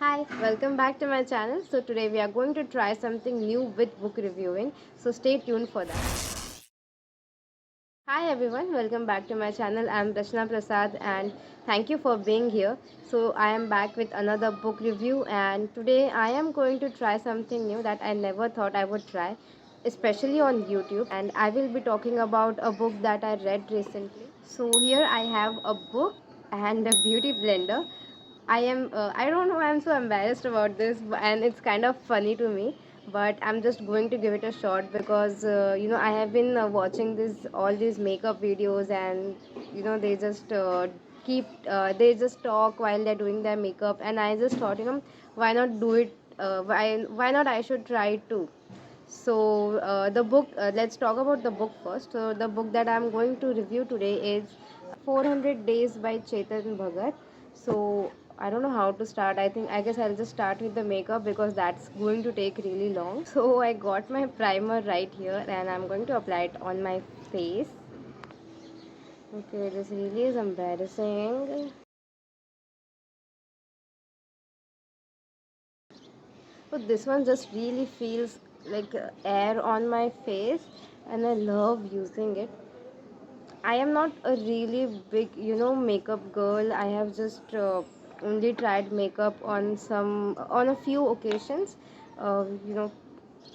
Hi, welcome back to my channel. So today we are going to try something new with book reviewing. So stay tuned for that. Hi everyone, welcome back to my channel. I am Rachana Prasad and thank you for being here. So I am back with another book review and today I am going to try something new that I never thought I would try, especially on YouTube, and I will be talking about a book that I read recently. So here I have a book and a beauty blender. I don't know, I'm so embarrassed about this, and it's kind of funny to me, but I'm just going to give it a shot because, I have been watching all these makeup videos, and, they just they just talk while they're doing their makeup, and I just thought, why not do it? Why not I should try it too? So the book, let's talk about the book first. So the book that I'm going to review today is 400 Days by Chetan Bhagat. So I don't know how to start. I guess I'll just start with the makeup because that's going to take really long. So I got my primer right here and I'm going to apply it on my face. Okay, this really is embarrassing. So this one just really feels like air on my face and I love using it. I am not a really big, makeup girl. I have just only tried makeup on a few occasions. You know,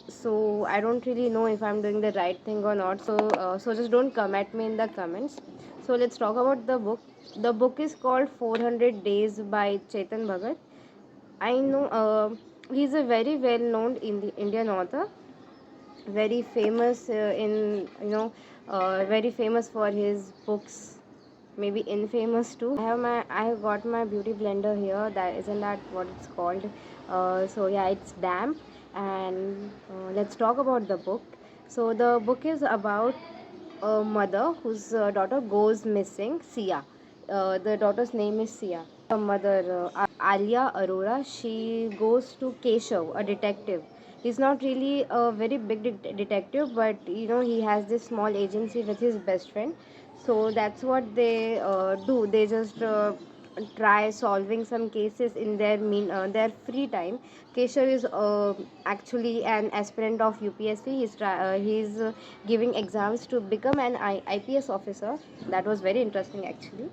so I don't really know if I'm doing the right thing or not. So just don't come at me in the comments. So let's talk about the book. The book is called 400 Days by Chetan Bhagat. I know he's a very well-known Indian author, very famous very famous for his books, maybe infamous too. I have got my beauty blender here. That isn't that what it's called? So yeah, it's damp. And let's talk about the book. So the book is about a mother whose daughter goes missing, Sia. The daughter's name is Sia. Her mother, Alia Arora, she goes to Keshav, a detective. He's not really a very big detective, but he has this small agency with his best friend. So that's what they do. They just try solving some cases in their free time. Keshav is actually an aspirant of UPSC. He's giving exams to become an IPS officer. That was very interesting actually.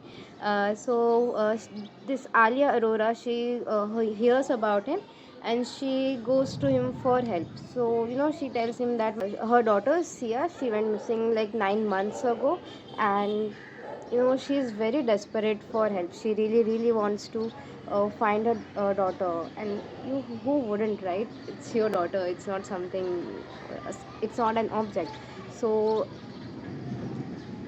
This Alia Arora, she hears about him and she goes to him for help. So she tells him that her daughter Sia, she went missing like 9 months ago, and she is very desperate for help. She really wants to find her daughter, and who wouldn't, right? It's your daughter. It's not something. It's not an object. So,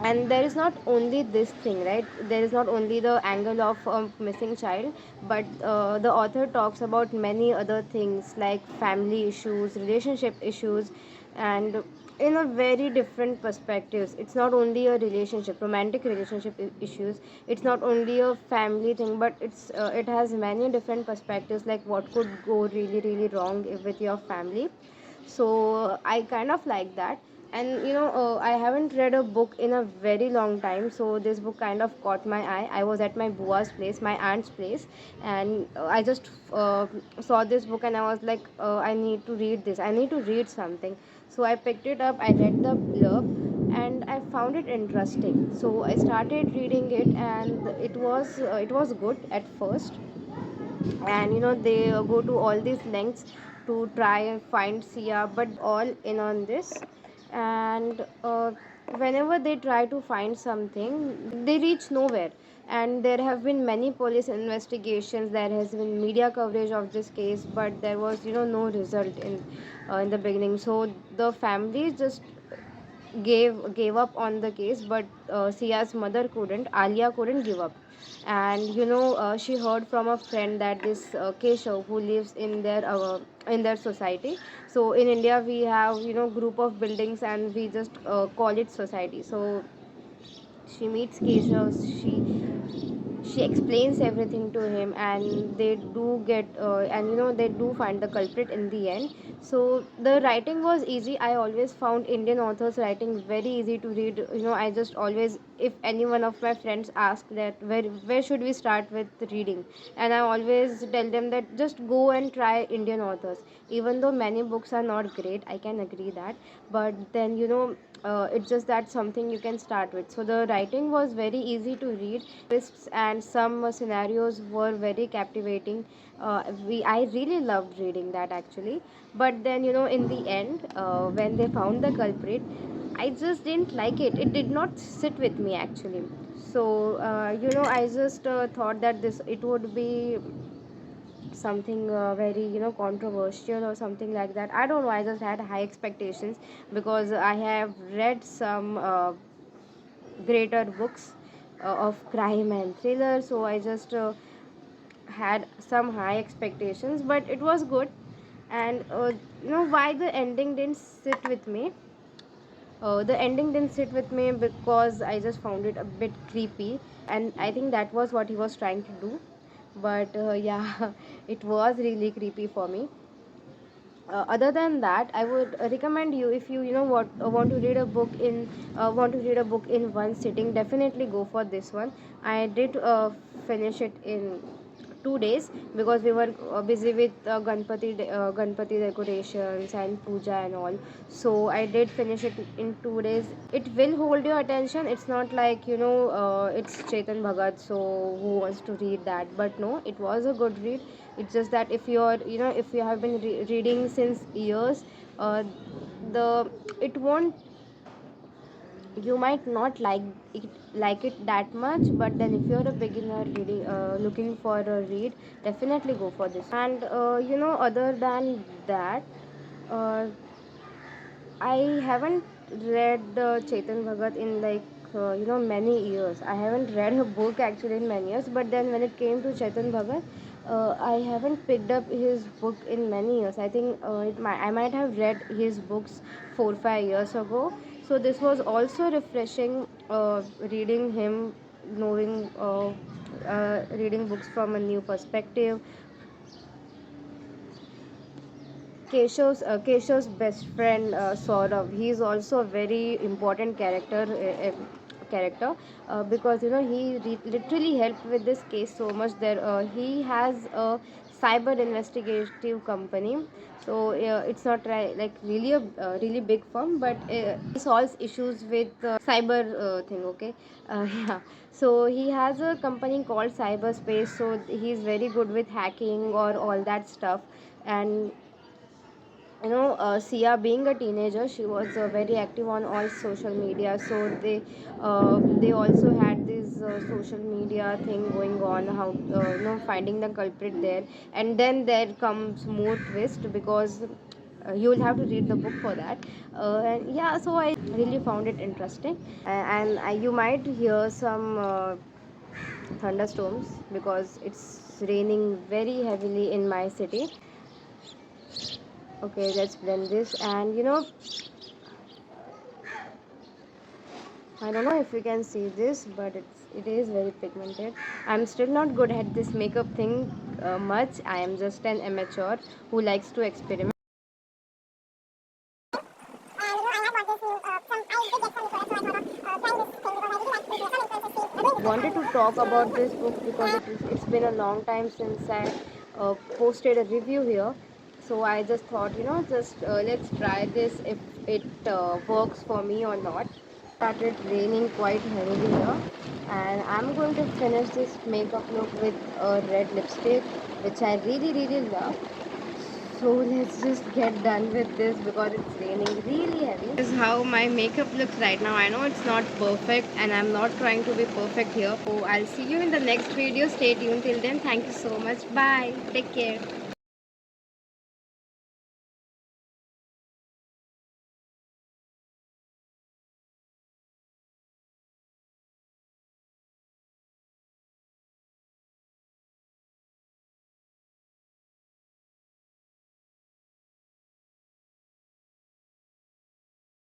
and there is not only this thing, right? There is not only the angle of a missing child, but the author talks about many other things like family issues, relationship issues, and in a very different perspectives. It's not only a relationship, romantic relationship issues. It's not only a family thing, but it has many different perspectives, like what could go really wrong with your family. So I kind of like that. And I haven't read a book in a very long time, so this book kind of caught my eye. I was at my bua's place, my aunt's place, and I just saw this book and I was like, I need to read this, I need to read something. So I picked it up, I read the blurb, and I found it interesting. So I started reading it, and it was good at first. And they go to all these lengths to try and find Sia, but all in on this. And whenever they try to find something, they reach nowhere. And there have been many police investigations, there has been media coverage of this case, but there was no result in the beginning. So the family just gave up on the case, but Sia's mother couldn't. Alia couldn't give up, and she heard from a friend that this Keshav, who lives in their society. So in India we have group of buildings and we just call it society. So she meets Keshav. She explains everything to him, and they do get and they do find the culprit in the end. So the writing was easy. I always found Indian authors writing very easy to read. I just always if any one of my friends ask that where should we start with reading, and I always tell them that just go and try Indian authors. Even though many books are not great, I can agree that, but then it's just that something you can start with. So the writing was very easy to read. Twists and some scenarios were very captivating. I really loved reading that actually. But then in the end, when they found the culprit, I just didn't like it. It did not sit with me actually. So I just thought that this it would be something very controversial or something like that. I don't know, I just had high expectations because I have read some greater books of crime and thriller, so I just had some high expectations, but it was good. And why the ending didn't sit with me, the ending didn't sit with me because I just found it a bit creepy, and I think that was what he was trying to do. But yeah, it was really creepy for me. Other than that, I would recommend you, if you what want to read a book in one sitting, definitely go for this one. I did finish it in 2 days because we were busy with Ganpati decorations and puja and all. So I did finish it in 2 days. It will hold your attention. It's not like it's Chetan Bhagat, so who wants to read that? But no, it was a good read. It's just that if you have been reading since years, the it won't you might not like it that much. But then if you're a beginner reading, looking for a read, definitely go for this. And other than that, uh, I haven't read Chetan Bhagat in many years. I haven't read a book actually in many years. But then when it came to Chetan Bhagat, I haven't picked up his book in many years. I think I might have read his books 4 5 years ago. So this was also refreshing, reading him, knowing, reading books from a new perspective. Keshav's best friend, Saurav, he is also a very important because he literally helped with this case so much. There he has a cyber investigative company, so it's not like really a really big firm, but he solves issues with cyber thing. Okay, yeah. So he has a company called Cyberspace. So he's very good with hacking or all that stuff. And Sia, being a teenager, she was very active on all social media. So they also had this social media thing going on, how finding the culprit there. And then there comes more twist because you will have to read the book for that. And yeah, so I really found it interesting. And you might hear some thunderstorms because it's raining very heavily in my city. Okay, let's blend this. And I don't know if you can see this, but it is very pigmented. I'm still not good at this makeup thing much. I am just an amateur who likes to experiment. Wanted to talk about this book because it's been a long time since I posted a review here. So I just thought, just let's try this if it works for me or not. Started raining quite heavily here, and I'm going to finish this makeup look with a red lipstick, which I really really love. So let's just get done with this because it's raining really heavy. This is how my makeup looks right now. I know it's not perfect and I'm not trying to be perfect here. So I'll see you in the next video. Stay tuned till then. Thank you so much. Bye. Take care.